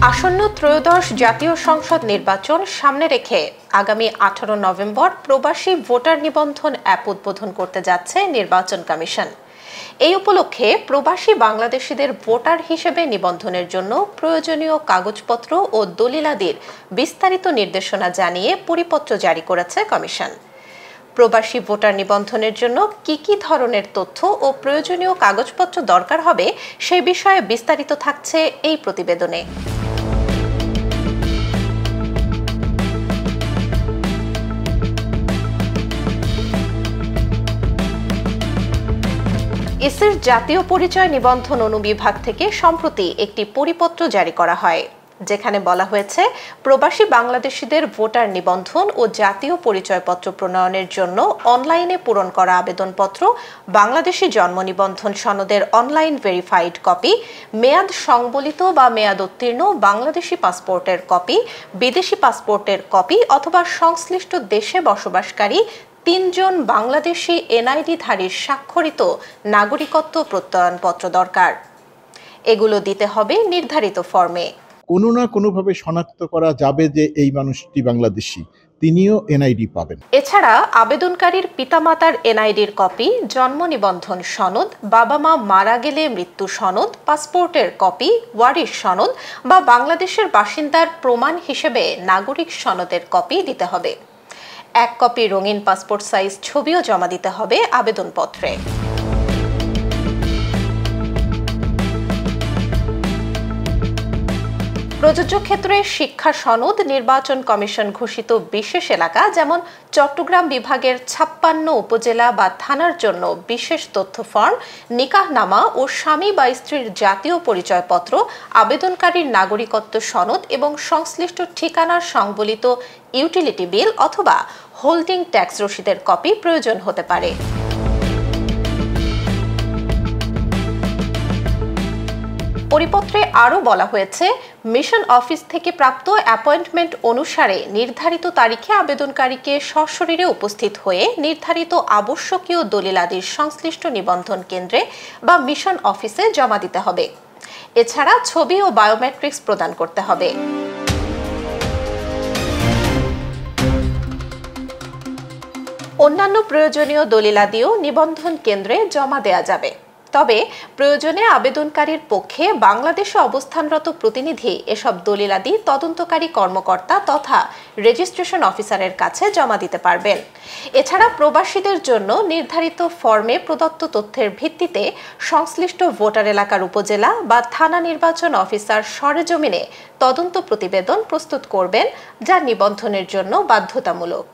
আসন্ন ত্রয়োদশ জাতীয় সংসদ নির্বাচন সামনে রেখে আগামী 18 নভেম্বর প্রবাসী ভোটার নিবন্ধন অ্যাপ উদ্বোধন করতে যাচ্ছে নির্বাচন কমিশন। এই উপলক্ষে প্রবাসী বাংলাদেশিদের ভোটার হিসেবে নিবন্ধনের জন্য প্রয়োজনীয় কাগজপত্র ও দলিলাদির বিস্তারিত নির্দেশনা জানিয়ে পরিপত্র জারি করেছে কমিশন। প্রবাসী ভোটার নিবন্ধনের জন্য কি ধরনের তথ্য ও প্রয়োজনীয় কাগজপত্র দরকার হবে সেই বিষয়ে বিস্তারিত থাকছে এই প্রতিবেদনে। ইসির জাতীয় পরিচয় নিবন্ধন অনুবিভাগ থেকে সম্প্রতি একটি পরিপত্র জারি করা হয়, যেখানে বলা হয়েছে প্রবাসী বাংলাদেশিদের ভোটার নিবন্ধন ও জাতীয় পরিচয়পত্র প্রণয়নের জন্য অনলাইনে পূরণ করা আবেদনপত্র, বাংলাদেশি জন্ম নিবন্ধন সনদের অনলাইন ভেরিফাইড কপি, মেয়াদ সংবলিত বা মেয়াদ উত্তীর্ণ বাংলাদেশি পাসপোর্টের কপি, বিদেশি পাসপোর্টের কপি অথবা সংশ্লিষ্ট দেশে বসবাসকারী 3 জন বাংলাদেশি এনআইডিধারীর স্বাক্ষরিত নাগরিকত্ব প্রত্যয়নপত্র দরকার। এগুলো দিতে হবে নির্ধারিত ফর্মে। কোনো না কোনোভাবে শনাক্ত করা যাবে যে এই মানুষটি বাংলাদেশি, তিনিও এনআইডি পাবেন। এছাড়া আবেদনকারীর পিতামাতার এনআইডির কপি, জন্ম নিবন্ধন সনদ, বাবা মা মারা গেলে মৃত্যু সনদ, পাসপোর্টের কপি, ওয়ারিশ সনদ বা বাংলাদেশের বাসিন্দার প্রমাণ হিসেবে নাগরিক সনদের কপি দিতে হবে। 1 কপি রঙিন পাসপোর্ট সাইজ ছবিও জমা দিতে হবে আবেদনপত্রে। প্রযোজ্য ক্ষেত্রে শিক্ষা সনদ, নির্বাচন কমিশন ঘোষিত বিশেষ এলাকা যেমন চট্টগ্রাম বিভাগের 56 উপজেলা বা থানার জন্য বিশেষ তথ্য ফর্ম, নিকাহনামা ও স্বামী বা স্ত্রীর জাতীয় পরিচয়পত্র, আবেদনকারীর নাগরিকত্ব সনদ এবং সংশ্লিষ্ট ঠিকানার সংবলিত ইউটিলিটি বিল অথবা হোল্ডিং ট্যাক্স রসিদের কপি প্রয়োজন হতে পারে। পরিপত্রে আরও বলা হয়েছে, মিশন অফিস থেকে প্রাপ্ত অ্যাপয়েন্টমেন্ট অনুসারে নির্ধারিত তারিখে আবেদনকারীকে সশরীরে উপস্থিত হয়ে নির্ধারিত আবশ্যকীয় দলিলাদির সংশ্লিষ্ট নিবন্ধন কেন্দ্রে বা মিশন অফিসে জমা দিতে হবে। এছাড়া ছবি ও বায়োমেট্রিক্স প্রদান করতে হবে। অন্যান্য প্রয়োজনীয় দলিলাদিও নিবন্ধন কেন্দ্রে জমা দেয়া যাবে। তবে প্রয়োজনে আবেদনকারীর পক্ষে বাংলাদেশে অবস্থানরত প্রতিনিধি এসব দলিলাদি তদন্তকারী কর্মকর্তা তথা রেজিস্ট্রেশন অফিসারের কাছে জমা দিতে পারবেন। এছাড়া প্রবাসীদের জন্য নির্ধারিত ফর্মে প্রদত্ত তথ্যের ভিত্তিতে সংশ্লিষ্ট ভোটার এলাকার উপজেলা বা থানা নির্বাচন অফিসার সরেজমিনে তদন্ত প্রতিবেদন প্রস্তুত করবেন, যা নিবন্ধনের জন্য বাধ্যতামূলক।